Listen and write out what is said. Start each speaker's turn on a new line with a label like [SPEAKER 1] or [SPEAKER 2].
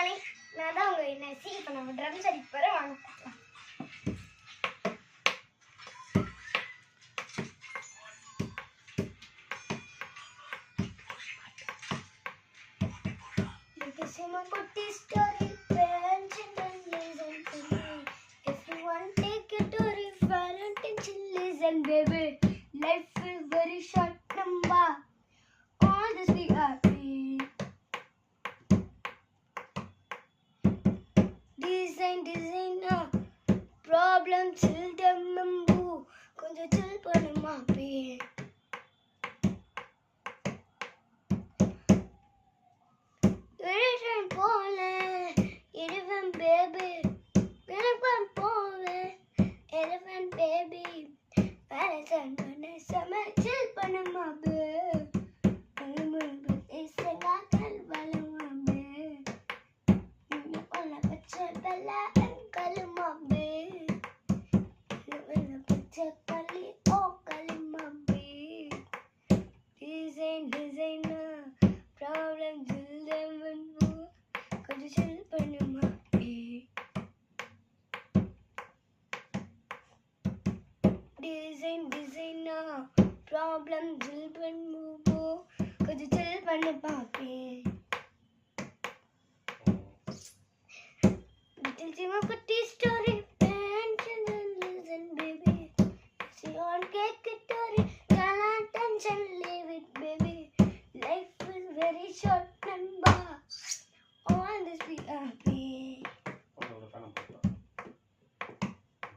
[SPEAKER 1] Morning. நான் தான் உங்க என்ன இப்போ நம்ம ட்ரம்ஸ் அடிக்க போகிறேன். வாங்க பார்க்கலாம். குட்டி story if you want take it or if you want to listen baby, life is very short number, all this we are design problem chill them mambu konja chill panuma be elephant pole elephant baby elephant pole elephant baby elephant gonna summer chill panuma be isla kalvalama be ola pacha bella kalma be ola pacha kali o kalma be design problem chill them konja chill panuma be design problem chill panuma konja chill panuma be little Jima kutti story and listen baby see on cake